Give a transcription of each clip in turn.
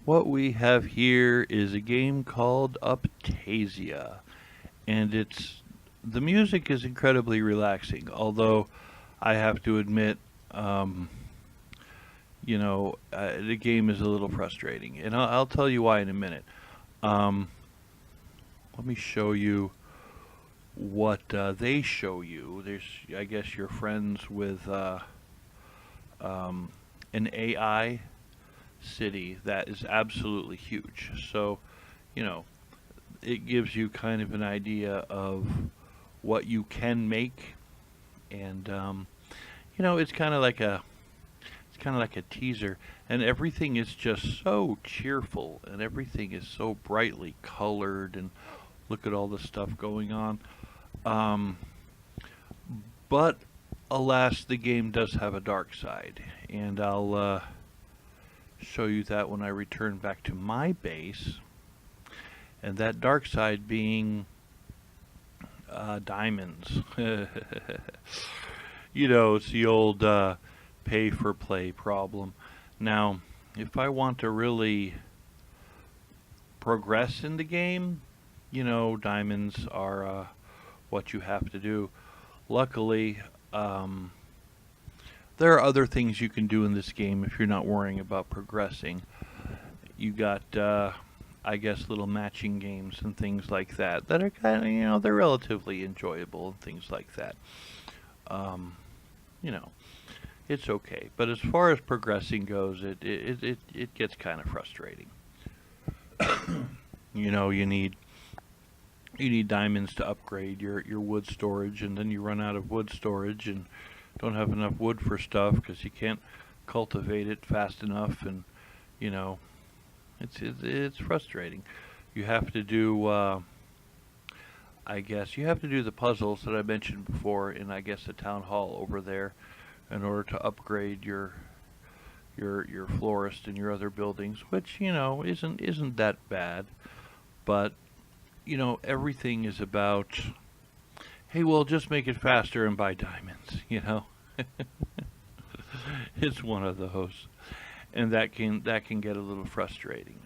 What we have here is a game called Uptasia, and the music is incredibly relaxing. Although I have to admit, um, the game is a little frustrating, and I'll tell you why in a minute. Um, Let me show you what they show you. I guess, you're friends with um, an AI city that is absolutely huge. So, you know, it gives you kind of an idea of what you can make, and it's kind of like a teaser, and everything is just so cheerful, and everything is so brightly colored, and look at all the stuff going on. Um, but alas, the game does have a dark side, and I'll show you that when I return back to my base, and that dark side being diamonds. It's the old pay for play problem. Now, if I want to really progress in the game, diamonds are what you have to do. Luckily, um, there are other things you can do in this game if you're not worrying about progressing. You got, I guess, little matching games and things like that that are kind of, they're relatively enjoyable and things like that. Um, you know, it's okay. But as far as progressing goes, it gets kind of frustrating. You need diamonds to upgrade your wood storage, and then you run out of wood storage and don't have enough wood for stuff because you can't cultivate it fast enough, and you know it's frustrating. You have to do, I guess, you have to do the puzzles that I mentioned before in, I guess, the town hall over there in order to upgrade your florist and your other buildings, which isn't that bad, but everything is about, hey, well, just make it faster and buy diamonds. It's one of those, and that can get a little frustrating.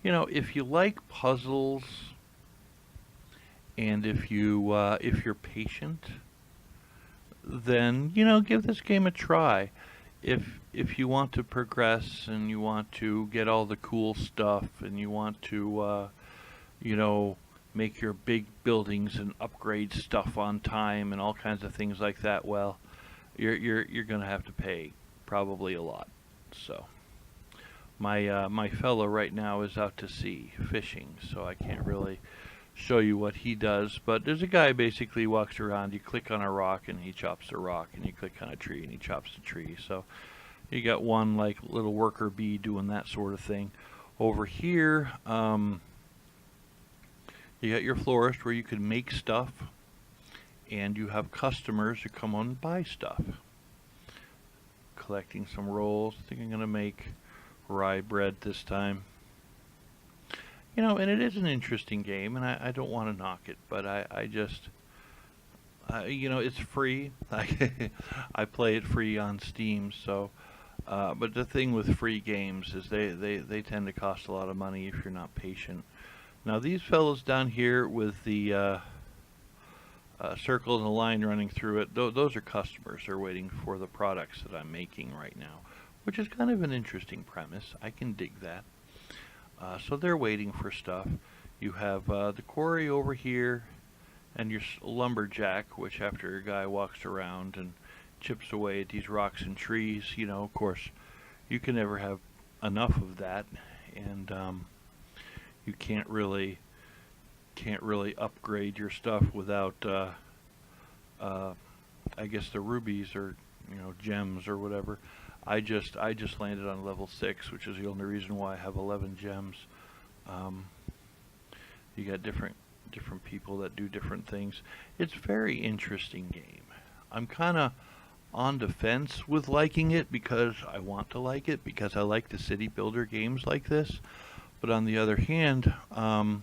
If you like puzzles, and if you're patient, then give this game a try. If you want to progress and you want to get all the cool stuff and you want to you know make your big buildings and upgrade stuff on time and all kinds of things like that, well, you're gonna have to pay probably a lot. So my fellow right now is out to sea fishing, so I can't really show you what he does. But there's a guy basically walks around. You click on a rock and he chops the rock, and you click on a tree and he chops the tree. So you got one like little worker bee doing that sort of thing. Over here, you got your florist where you can make stuff, and you have customers who come on and buy stuff. Collecting some rolls. I think I'm gonna make rye bread this time. And it is an interesting game, and I don't want to knock it, but I just, it's free. I play it free on Steam, so, but the thing with free games is they tend to cost a lot of money if you're not patient. Now, these fellows down here with the circle and the line running through it, those are customers. They're waiting for the products that I'm making right now, which is kind of an interesting premise. I can dig that. So they're waiting for stuff. You have the quarry over here, and your lumberjack, which after a guy walks around and chips away at these rocks and trees, of course, you can never have enough of that, and you can't really upgrade your stuff without, I guess, the rubies or gems or whatever. I just landed on level 6, which is the only reason why I have 11 gems. Um, you got different people that do different things. It's a very interesting game. I'm kind of on the fence with liking it because I want to like it because I like the city builder games like this. But on the other hand, I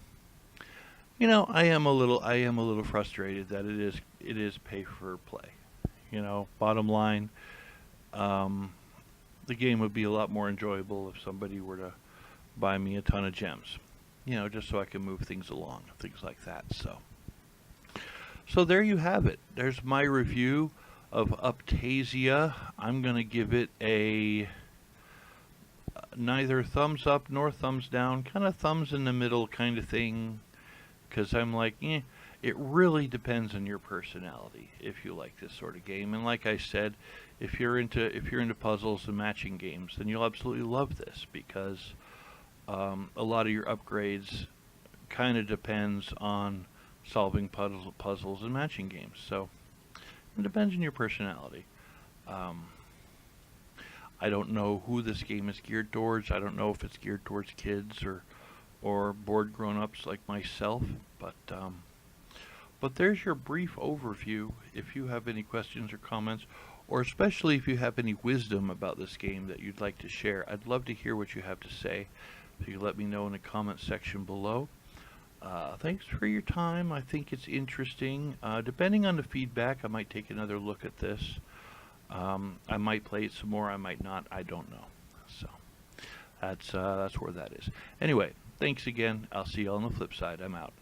am a little frustrated that it is pay for play. Bottom line, um, the game would be a lot more enjoyable if somebody were to buy me a ton of gems. You know, just so I can move things along, things like that. So there you have it. There's my review of Uptasia. I'm going to give it a neither thumbs up nor thumbs down, kind of thumbs in the middle kind of thing, because I'm like, it really depends on your personality if you like this sort of game. And like I said, if you're into puzzles and matching games, then you'll absolutely love this, because a lot of your upgrades kind of depends on solving puzzles and matching games. So it depends on your personality. I don't know who this game is geared towards. I don't know if it's geared towards kids or bored grown-ups like myself. But there's your brief overview. If you have any questions or comments, or especially if you have any wisdom about this game that you'd like to share, I'd love to hear what you have to say. So you let me know in the comment section below. Thanks for your time. I think it's interesting. Depending on the feedback, I might take another look at this. I might play it some more. I might not. I don't know. So that's where that is. Anyway, thanks again. I'll see you on the flip side. I'm out.